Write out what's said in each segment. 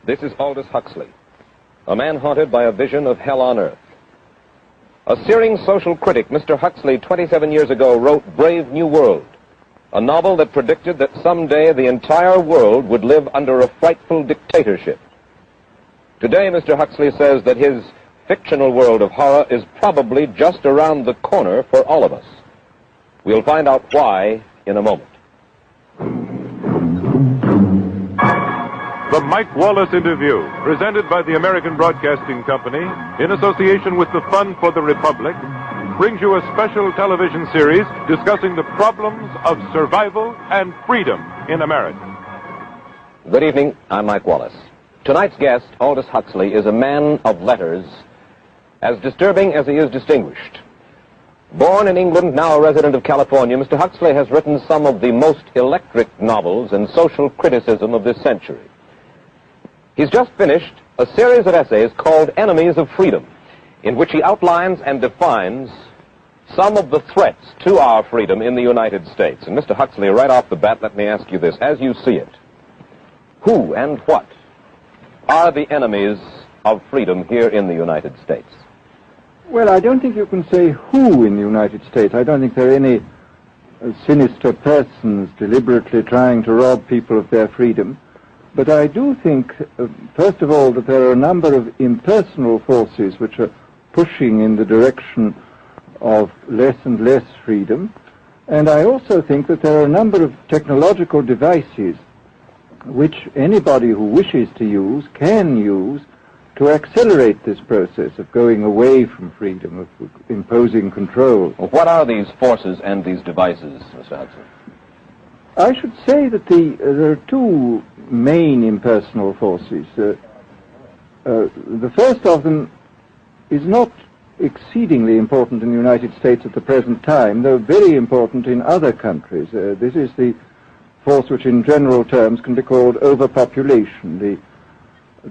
This is Aldous Huxley, a man haunted by a vision of hell on earth. A searing social critic, Mr. Huxley, 27 years ago, wrote Brave New World, a novel that predicted that someday the entire world would live under a frightful dictatorship. Today, Mr. Huxley says that his fictional world of horror is probably just around the corner for all of us. We'll find out why in a moment. The Mike Wallace Interview, presented by the American Broadcasting Company in association with the Fund for the Republic, brings you a special television series discussing the problems of survival and freedom in America. Good evening, I'm Mike Wallace. Tonight's guest, Aldous Huxley, is a man of letters, as disturbing as he is distinguished. Born in England, now a resident of California, Mr. Huxley has written some of the most electric novels and social criticism of this century. He's just finished a series of essays called Enemies of Freedom, in which he outlines and defines some of the threats to our freedom in the United States. And Mr. Huxley, right off the bat, let me ask you this. As you see it, who and what are the enemies of freedom here in the United States? Well, I don't think you can say who in the United States. I don't think there are any sinister persons deliberately trying to rob people of their freedom. But I do think, first of all, that there are a number of impersonal forces which are pushing in the direction of less and less freedom. And I also think that there are a number of technological devices which anybody who wishes to use can use to accelerate this process of going away from freedom, of imposing control. Well, what are these forces and these devices, Mr. Hudson? I should say that there are two main impersonal forces. The first of them is not exceedingly important in the United States at the present time, though very important in other countries. This is the force which in general terms can be called overpopulation,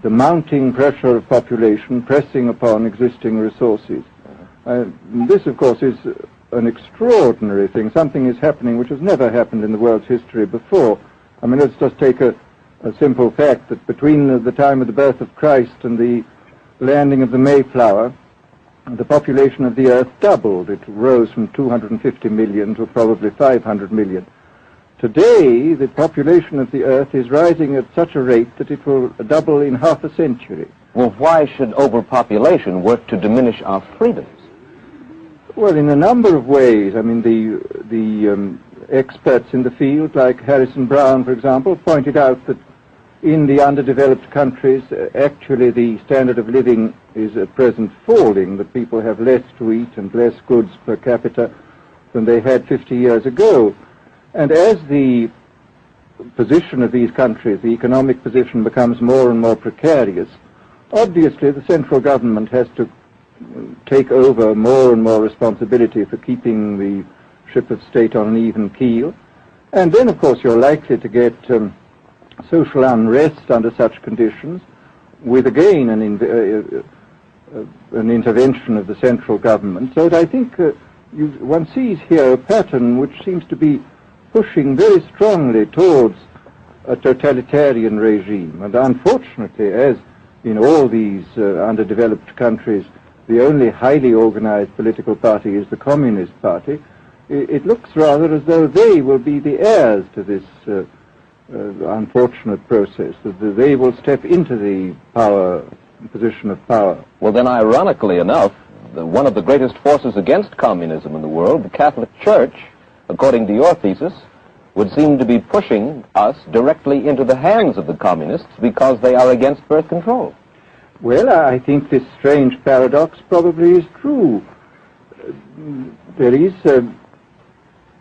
the mounting pressure of population pressing upon existing resources. This, of course, is an extraordinary thing. Something is happening which has never happened in the world's history before. I mean, let's just take a simple fact that between the time of the birth of Christ and the landing of the Mayflower, the population of the Earth doubled. It rose from 250 million to probably 500 million. Today, the population of the Earth is rising at such a rate that it will double in half a century. Well, why should overpopulation work to diminish our freedoms? Well, in a number of ways. I mean, the experts in the field, like Harrison Brown, for example, pointed out that in the underdeveloped countries, actually the standard of living is at present falling, that people have less to eat and less goods per capita than they had 50 years ago. And as the position of these countries, the economic position, becomes more and more precarious, obviously the central government has to take over more and more responsibility for keeping the ship of state on an even keel. And then, of course, you're likely to get social unrest under such conditions, with again an intervention of the central government. So I think one sees here a pattern which seems to be pushing very strongly towards a totalitarian regime. And unfortunately, as in all these underdeveloped countries, the only highly organized political party is the Communist Party, it looks rather as though they will be the heirs to this unfortunate process, that they will step into the position of power. Well, then, ironically enough, one of the greatest forces against communism in the world, the Catholic Church, according to your thesis, would seem to be pushing us directly into the hands of the communists because they are against birth control. Well, I think this strange paradox probably is true. There is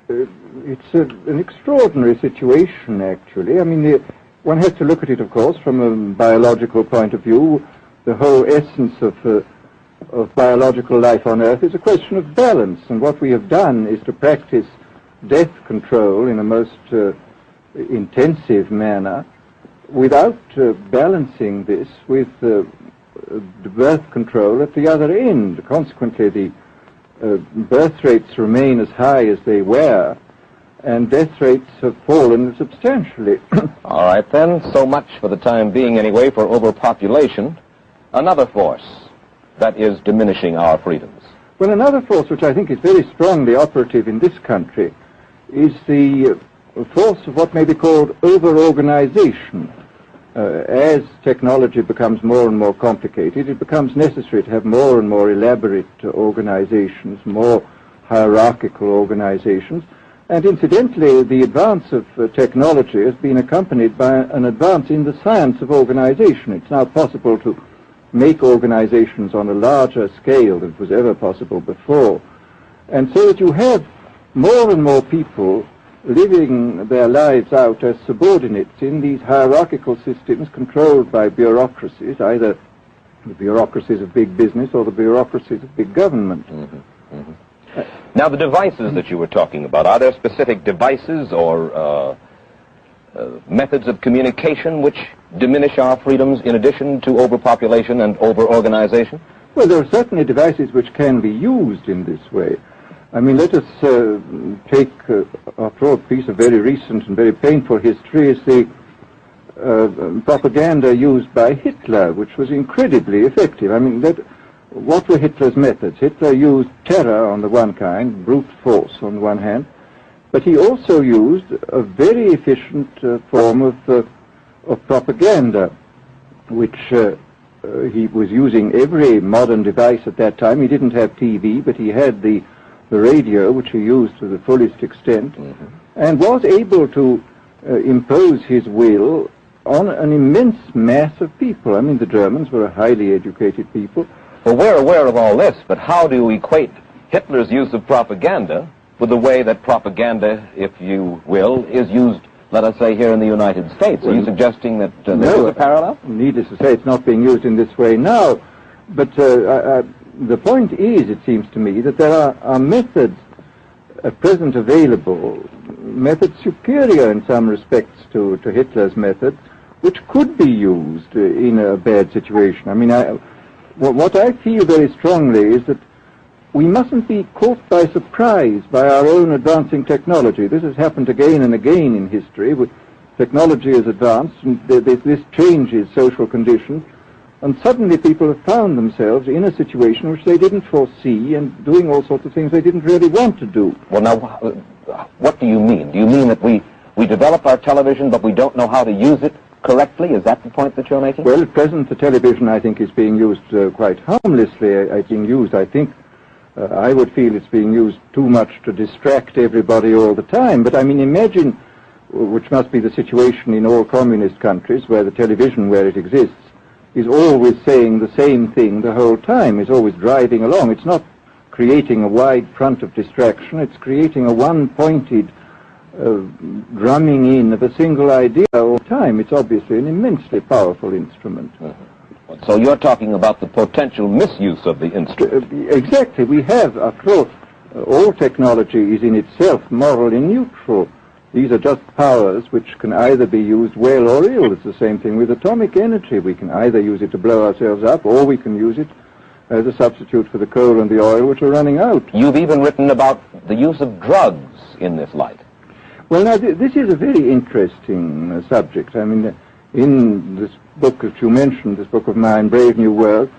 it's an extraordinary situation, actually. I mean, one has to look at it, of course, from a biological point of view. The whole essence of biological life on Earth is a question of balance, and what we have done is to practice death control in a most intensive manner without balancing this with birth control at the other end. Consequently, the birth rates remain as high as they were, and death rates have fallen substantially. All right, then. So much for the time being, anyway, for overpopulation. Another force that is diminishing our freedoms. Well, another force which I think is very strongly operative in this country is the force of what may be called over-organization. As technology becomes more and more complicated, it becomes necessary to have more and more elaborate organizations, more hierarchical organizations. And incidentally, the advance of technology has been accompanied by an advance in the science of organization. It's now possible to make organizations on a larger scale than was ever possible before. And so that you have more and more people living their lives out as subordinates in these hierarchical systems controlled by bureaucracies, either the bureaucracies of big business or the bureaucracies of big government. Mm-hmm. Mm-hmm. Now, the devices that you were talking about, are there specific devices or methods of communication which diminish our freedoms in addition to overpopulation and over-organization? Well, there are certainly devices which can be used in this way. I mean, let us take, after all, a piece of very recent and very painful history is the propaganda used by Hitler, which was incredibly effective. I mean, what were Hitler's methods? Hitler used terror on the one kind, brute force on the one hand, but he also used a very efficient form of propaganda, which he was using every modern device at that time. He didn't have TV, but he had the radio, which he used to the fullest extent, and was able to impose his will on an immense mass of people. I mean, the Germans were a highly educated people. Well, we're aware of all this, but how do you equate Hitler's use of propaganda with the way that propaganda, if you will, is used, let us say, here in the United States? Are you suggesting that there is a parallel? Needless to say, it's not being used in this way now, but the point is, it seems to me, that there are methods at present available, methods superior in some respects to Hitler's methods, which could be used in a bad situation. I mean, what I feel very strongly is that we mustn't be caught by surprise by our own advancing technology. This has happened again and again in history. Technology has advanced, and this changes social conditions. And suddenly people have found themselves in a situation which they didn't foresee and doing all sorts of things they didn't really want to do. Well, now, what do you mean? Do you mean that we develop our television, but we don't know how to use it correctly? Is that the point that you're making? Well, at present, the television, I think, is being used quite harmlessly. I would feel it's being used too much to distract everybody all the time. But, I mean, imagine, which must be the situation in all communist countries, where the television, where it exists, is always saying the same thing the whole time, is always driving along. It's not creating a wide front of distraction, it's creating a one-pointed drumming in of a single idea all the time. It's obviously an immensely powerful instrument. So you're talking about the potential misuse of the instrument. Exactly. We have, after all technology is in itself morally neutral. These are just powers which can either be used well or ill. It's the same thing with atomic energy. We can either use it to blow ourselves up, or we can use it as a substitute for the coal and the oil which are running out. You've even written about the use of drugs in this light. Well, now, this is a very interesting subject. I mean, in this book that you mentioned, this book of mine, Brave New World,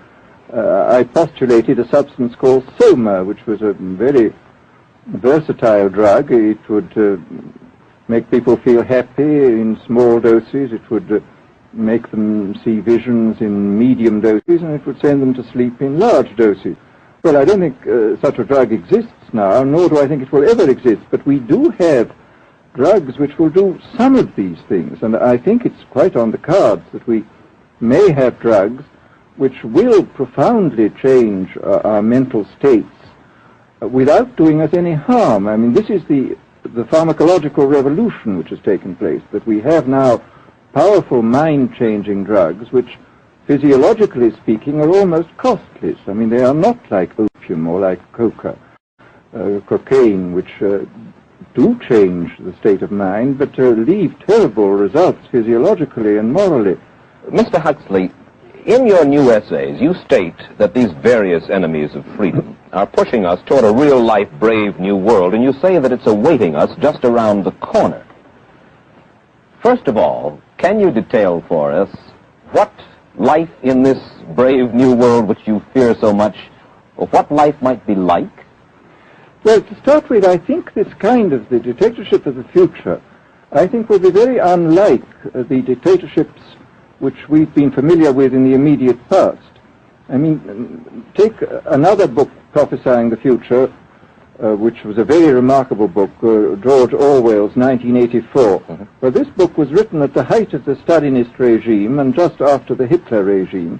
I postulated a substance called soma, which was a very versatile drug. It would make people feel happy in small doses. It would make them see visions in medium doses, and it would send them to sleep in large doses. Well, I don't think such a drug exists now, nor do I think it will ever exist, but we do have drugs which will do some of these things, and I think it's quite on the cards that we may have drugs which will profoundly change our mental states without doing us any harm. I mean, this is the pharmacological revolution which has taken place, that we have now powerful mind-changing drugs which, physiologically speaking, are almost costless. I mean, they are not like opium or like cocaine, which do change the state of mind, but leave terrible results physiologically and morally. Mr. Huxley, in your new essays, you state that these various enemies of freedom are pushing us toward a real-life, brave new world, and you say that it's awaiting us just around the corner. First of all, can you detail for us what life in this brave new world which you fear so much, or what life might be like? Well, to start with, I think this kind of the dictatorship of the future, I think will be very unlike the dictatorships which we've been familiar with in the immediate past. I mean, take another book prophesying the future, which was a very remarkable book, George Orwell's 1984. Mm-hmm. Well, this book was written at the height of the Stalinist regime and just after the Hitler regime.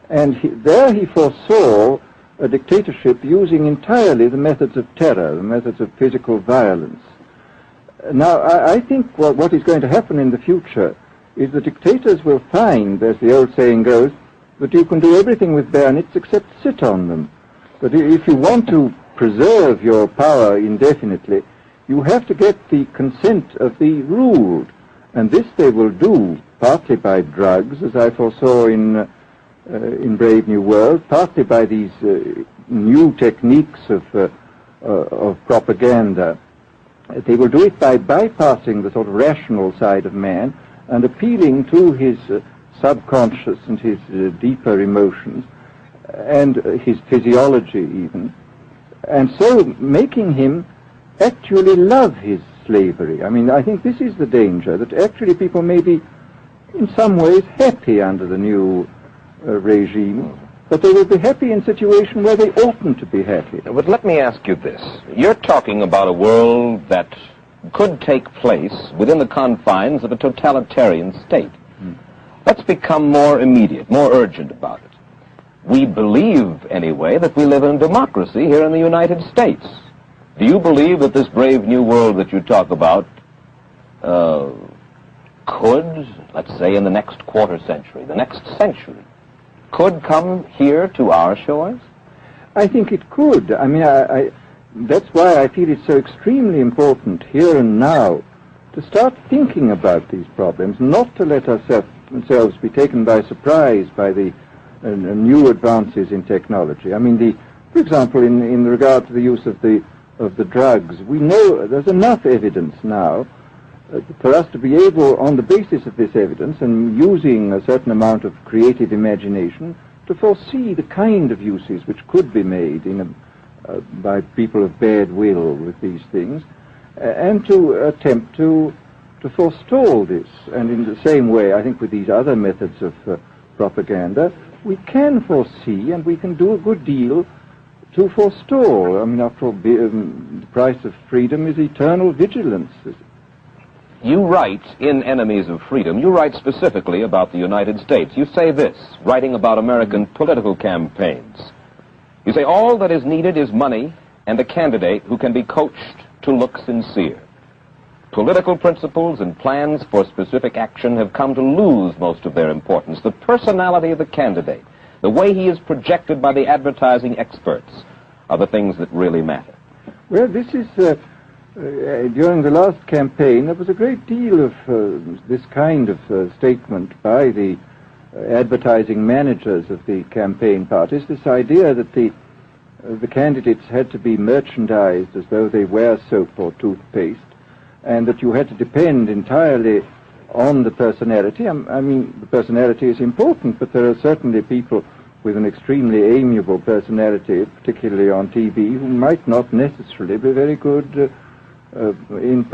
And there he foresaw a dictatorship using entirely the methods of terror, the methods of physical violence. Now, I think what is going to happen in the future is the dictators will find, as the old saying goes, that you can do everything with bayonets except sit on them. But if you want to preserve your power indefinitely, you have to get the consent of the ruled. And this they will do partly by drugs, as I foresaw in Brave New World, partly by these new techniques of propaganda. They will do it by bypassing the sort of rational side of man and appealing to his subconscious and his deeper emotions and his physiology even, and so making him actually love his slavery. I mean, I think this is the danger, that actually people may be in some ways happy under the new regime, but they will be happy in a situation where they oughtn't to be happy. But let me ask you this. You're talking about a world that could take place within the confines of a totalitarian state. Let's become more immediate, more urgent about it. We believe, anyway, that we live in democracy here in the United States. Do you believe that this brave new world that you talk about could, let's say in the next quarter century, the next century, could come here to our shores? I think it could. I mean, that's why I feel it's so extremely important here and now to start thinking about these problems, not to let ourselves be taken by surprise by the new advances in technology. I mean, for example, in regard to the use of the drugs, we know there's enough evidence now for us to be able, on the basis of this evidence and using a certain amount of creative imagination, to foresee the kind of uses which could be made by people of bad will with these things, and to attempt to forestall this. And in the same way, I think with these other methods of propaganda, we can foresee and we can do a good deal to forestall. I mean, after all, the price of freedom is eternal vigilance. You write in Enemies of Freedom, you write specifically about the United States. You say this, writing about American political campaigns. You say, all that is needed is money and a candidate who can be coached to look sincere. Political principles and plans for specific action have come to lose most of their importance. The personality of the candidate, the way he is projected by the advertising experts, are the things that really matter. Well, this is... during the last campaign, there was a great deal of this kind of statement by the advertising managers of the campaign parties, this idea that the candidates had to be merchandised as though they were soap or toothpaste, and that you had to depend entirely on the personality. I mean, the personality is important, but there are certainly people with an extremely amiable personality, particularly on TV, who might not necessarily be very good in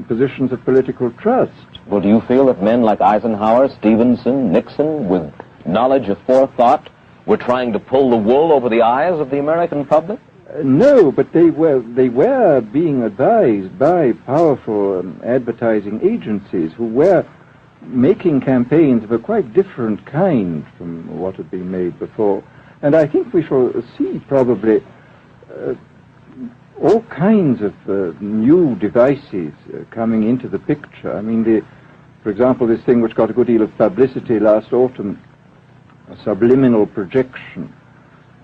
positions of political trust. Well, do you feel that men like Eisenhower, Stevenson, Nixon, with knowledge of forethought, were trying to pull the wool over the eyes of the American public? No, but they were being advised by powerful advertising agencies who were making campaigns of a quite different kind from what had been made before. And I think we shall see probably all kinds of new devices coming into the picture. I mean, for example, this thing which got a good deal of publicity last autumn, subliminal projection.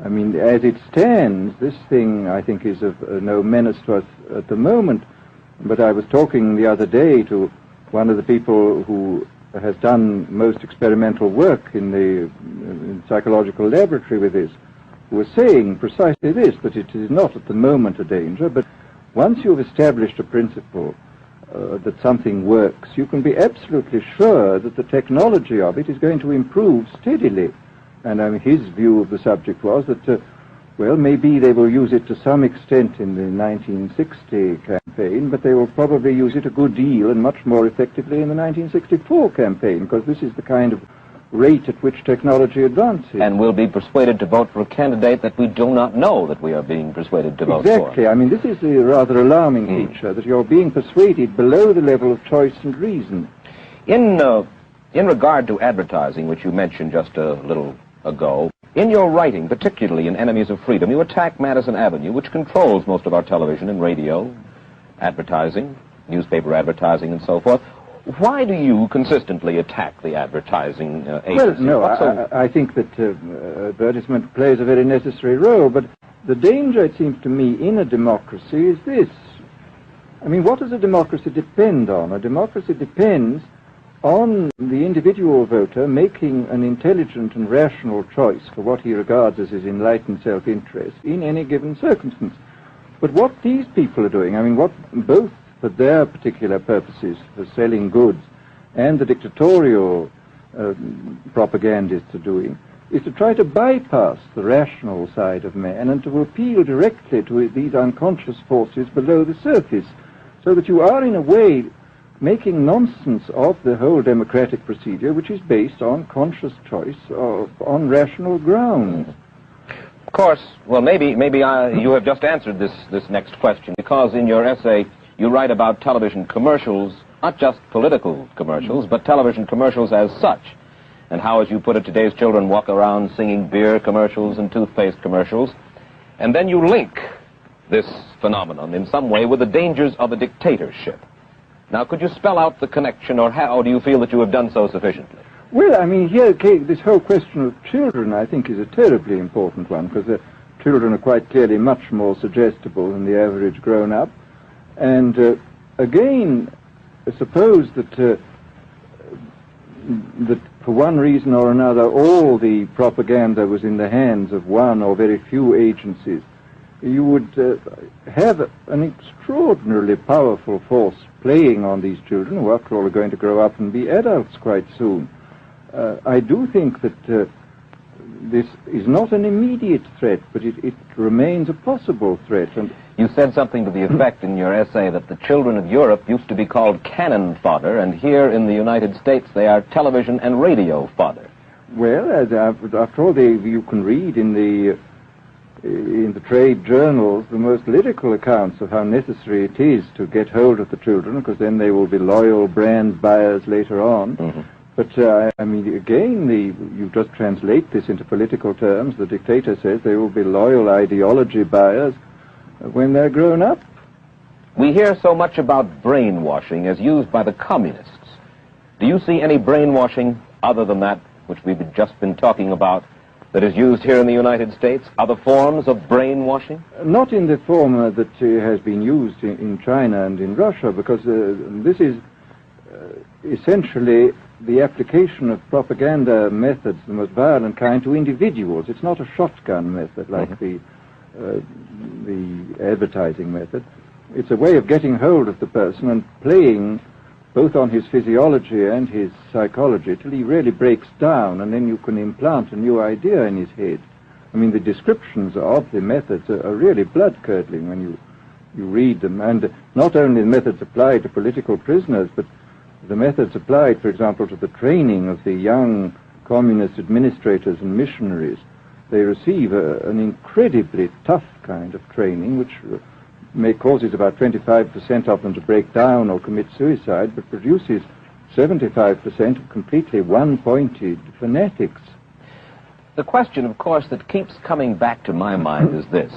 I mean, as it stands, this thing, I think, is of no menace to us at the moment. But I was talking the other day to one of the people who has done most experimental work in the psychological laboratory with this, who are saying precisely this, that it is not at the moment a danger, but once you've established a principle that something works, you can be absolutely sure that the technology of it is going to improve steadily. And his view of the subject was that, well, maybe they will use it to some extent in the 1960 campaign, but they will probably use it a good deal and much more effectively in the 1964 campaign, because this is the kind of rate at which technology advances. And we'll be persuaded to vote for a candidate that we do not know that we are being persuaded to vote for. Exactly. I mean, this is a rather alarming feature, that you're being persuaded below the level of choice and reason. In regard to advertising, which you mentioned just a little ago, in your writing, particularly in Enemies of Freedom, you attack Madison Avenue, which controls most of our television and radio advertising, newspaper advertising, and so forth. Why do you consistently attack the advertising agency? Well, no, I think that advertisement plays a very necessary role, but the danger, it seems to me, in a democracy is this. I mean, what does a democracy depend on? A democracy depends on the individual voter making an intelligent and rational choice for what he regards as his enlightened self-interest in any given circumstance. But what these people are doing, I mean, what both for their particular purposes, for selling goods, and the dictatorial propagandists are doing, is to try to bypass the rational side of man and to appeal directly to these unconscious forces below the surface, so that you are, in a way, making nonsense of the whole democratic procedure, which is based on conscious choice on rational grounds. Of course, well, maybe you have just answered this next question, because in your essay you write about television commercials, not just political commercials, but television commercials as such, and how, as you put it, today's children walk around singing beer commercials and toothpaste commercials, and then you link this phenomenon in some way with the dangers of a dictatorship. Now, could you spell out the connection, or how do you feel that you have done so sufficiently? Well, I mean, here, this whole question of children, I think, is a terribly important one, because the children are quite clearly much more suggestible than the average grown-up. And again, suppose that that for one reason or another all the propaganda was in the hands of one or very few agencies, you would have an extraordinarily powerful force playing on these children, who after all are going to grow up and be adults quite soon. I do think that this is not an immediate threat, but it remains a possible threat. And you said something to the effect in your essay that the children of Europe used to be called cannon fodder, and here in the United States they are television and radio fodder. Well, after all, you can read in the trade journals the most lyrical accounts of how necessary it is to get hold of the children, because then they will be loyal brand buyers later on. Mm-hmm. But, I mean, again, you just translate this into political terms. The dictator says they will be loyal ideology buyers when they're grown up. We hear so much about brainwashing as used by the communists. Do you see any brainwashing other than that which we've just been talking about that is used here in the United States? Other forms of brainwashing? Not in the form that has been used in China and in Russia, because this is essentially the application of propaganda methods, the most violent kind, to individuals. It's not a shotgun method like the advertising method. It's a way of getting hold of the person and playing both on his physiology and his psychology till he really breaks down, and then you can implant a new idea in his head. I mean, the descriptions of the methods are really blood-curdling when you read them, and not only the methods applied to political prisoners, but the methods applied, for example, to the training of the young communist administrators and missionaries. They receive an incredibly tough kind of training, which causes about 25% of them to break down or commit suicide, but produces 75% of completely one-pointed fanatics. The question, of course, that keeps coming back to my mind is this.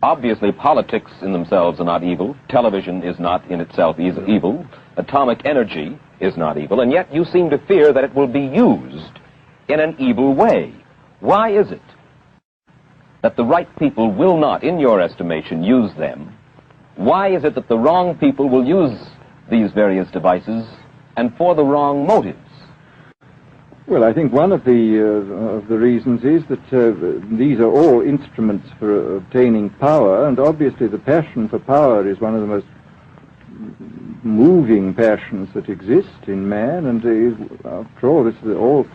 Obviously, politics in themselves are not evil. Television is not in itself evil. Atomic energy is not evil. And yet you seem to fear that it will be used in an evil way. Why is it that the right people will not, in your estimation, use them? Why is it that the wrong people will use these various devices and for the wrong motives? Well, I think one of the reasons is that these are all instruments for obtaining power, and obviously the passion for power is one of the most moving passions that exist in man, and after all, all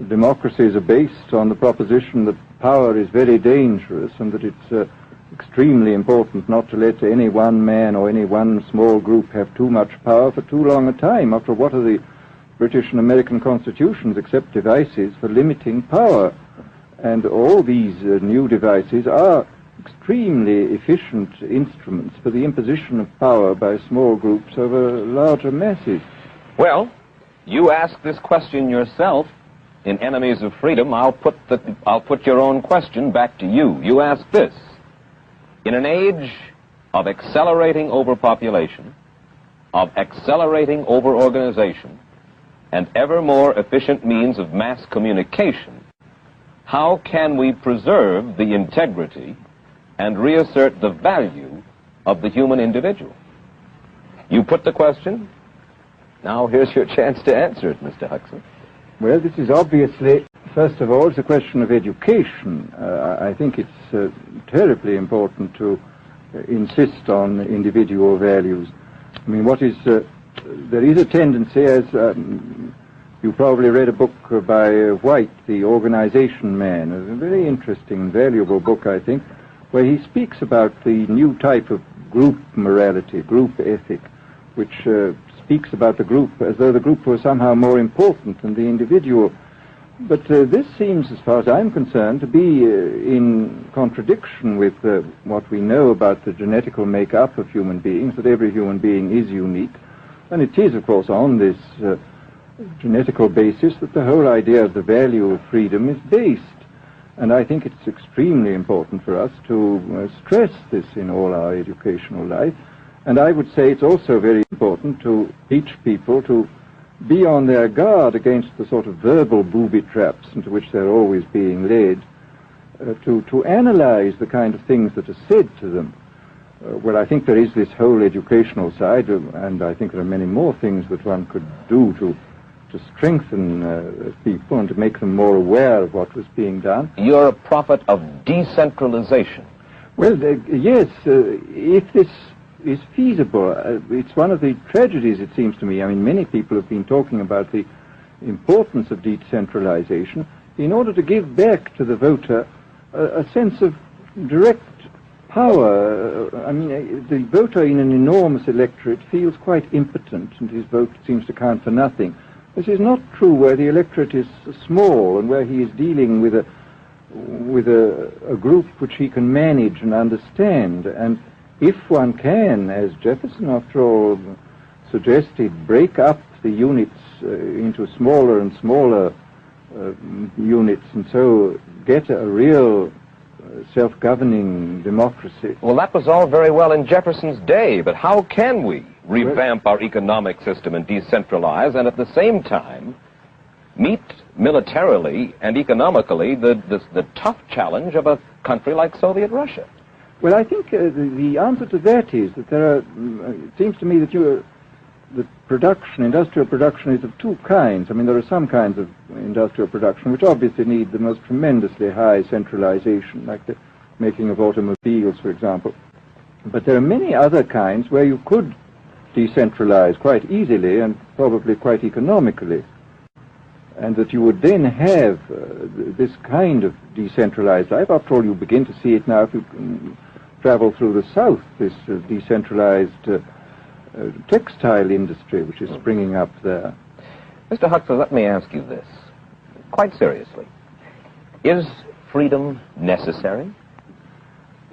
democracies are based on the proposition that power is very dangerous and that it's extremely important not to let any one man or any one small group have too much power for too long a time. After what are the British and American constitutions except devices for limiting power? And all these new devices are extremely efficient instruments for the imposition of power by small groups over larger masses. Well, you ask this question yourself in Enemies of Freedom. I'll put your own question back to you. You ask this: in an age of accelerating overpopulation, of accelerating overorganization, and ever more efficient means of mass communication, how can we preserve the integrity and reassert the value of the human individual? You put the question. Now here's your chance to answer it, Mr. Huxley. Well, this is obviously, first of all, it's a question of education. I think it's terribly important to insist on individual values. I mean, there is a tendency, as you probably read a book by White, The Organization Man, a very interesting and valuable book, I think, where he speaks about the new type of group morality, group ethic, which speaks about the group as though the group was somehow more important than the individual. But this seems, as far as I'm concerned, to be in contradiction with what we know about the genetical makeup of human beings, that every human being is unique. And it is, of course, on this genetical basis that the whole idea of the value of freedom is based. And I think it's extremely important for us to stress this in all our educational life. And I would say it's also very important to teach people to be on their guard against the sort of verbal booby traps into which they're always being led, to analyze the kind of things that are said to them. Well, I think there is this whole educational side, and I think there are many more things that one could do to strengthen people and to make them more aware of what was being done. You're a prophet of decentralization. Well, yes, if this is feasible. It's one of the tragedies, it seems to me. I mean, many people have been talking about the importance of decentralization in order to give back to the voter a sense of direct power. I mean, the voter in an enormous electorate feels quite impotent, and his vote seems to count for nothing. This is not true where the electorate is small and where he is dealing with a group which he can manage and understand. And if one can, as Jefferson, after all, suggested, break up the units into smaller and smaller units, and so get a real self-governing democracy. Well, that was all very well in Jefferson's day, but how can we revamp our economic system and decentralize, and at the same time meet militarily and economically the tough challenge of a country like Soviet Russia? Well, I think the answer to that is that there are, it seems to me that industrial production is of two kinds. I mean, there are some kinds of industrial production which obviously need the most tremendously high centralization, like the making of automobiles, for example. But there are many other kinds where you could decentralize quite easily and probably quite economically, and that you would then have this kind of decentralized life. After all, you begin to see it now if you travel through the South, this decentralized textile industry which is springing up there. Mr. Huxley, let me ask you this, quite seriously. Is freedom necessary?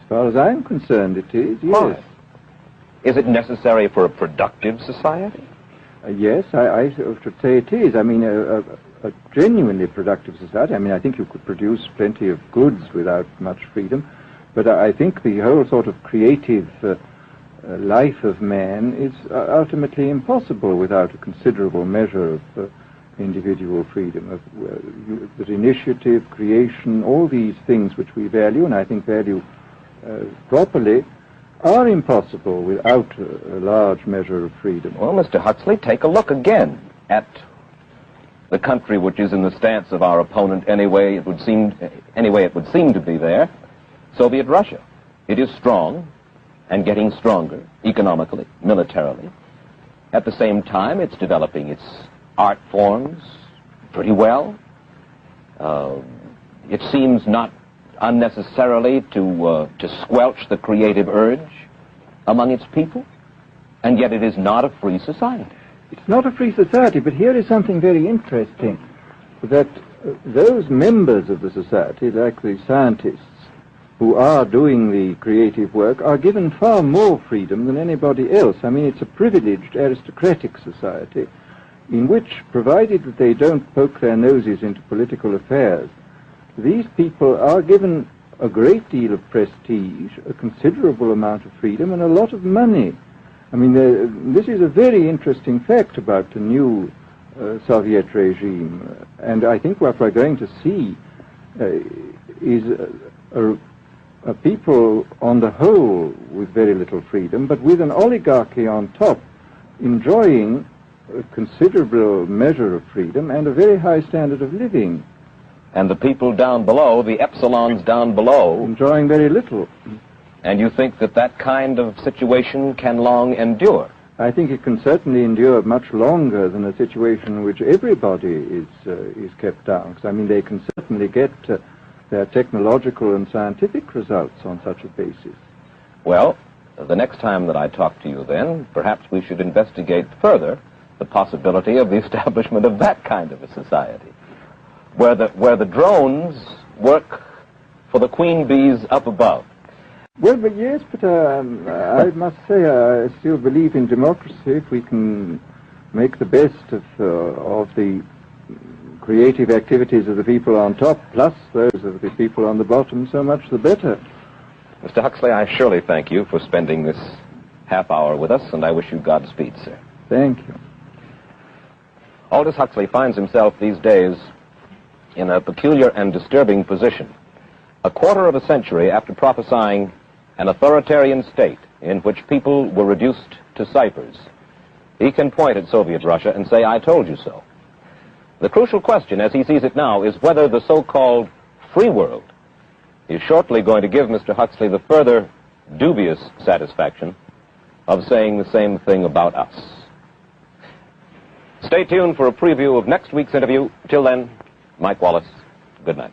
As far as I'm concerned, it is, yes. Why? Is it necessary for a productive society? Yes, I should say it is. I mean, a genuinely productive society. I mean, I think you could produce plenty of goods without much freedom, but I think the whole sort of creative life of man is ultimately impossible without a considerable measure of individual freedom, that initiative, creation, all these things which we value, and I think value properly, are impossible without a large measure of freedom. Well, Mr. Huxley, take a look again at the country which is in the stance of our opponent anyway it would seem to be there, Soviet Russia. It is strong and getting stronger economically, militarily. At the same time, it's developing its art forms pretty well. It seems not unnecessarily to squelch the creative urge among its people, and yet it is not a free society. It's not a free society, but here is something very interesting, that those members of the society, like the scientists who are doing the creative work, are given far more freedom than anybody else. I mean, it's a privileged aristocratic society in which, provided that they don't poke their noses into political affairs, these people are given a great deal of prestige, a considerable amount of freedom, and a lot of money. I mean, this is a very interesting fact about the new Soviet regime, and I think what we're going to see is a people on the whole with very little freedom, but with an oligarchy on top, enjoying a considerable measure of freedom and a very high standard of living. And the people down below, the epsilons down below, enjoying very little. And you think that that kind of situation can long endure? I think it can certainly endure much longer than a situation in which everybody is kept down. Because, I mean, they can certainly get their technological and scientific results on such a basis. Well, the next time that I talk to you then, perhaps we should investigate further the possibility of the establishment of that kind of a society, where the drones work for the queen bees up above. Well, but yes, but I must say I still believe in democracy. If we can make the best of the creative activities of the people on top, plus those of the people on the bottom, so much the better. Mr. Huxley, I surely thank you for spending this half hour with us, and I wish you Godspeed, sir. Thank you. Aldous Huxley finds himself these days in a peculiar and disturbing position. A quarter of a century after prophesying an authoritarian state in which people were reduced to ciphers, he can point at Soviet Russia and say, "I told you so." The crucial question, as he sees it now, is whether the so-called free world is shortly going to give Mr. Huxley the further dubious satisfaction of saying the same thing about us. Stay tuned for a preview of next week's interview. Till then, Mike Wallace, good night.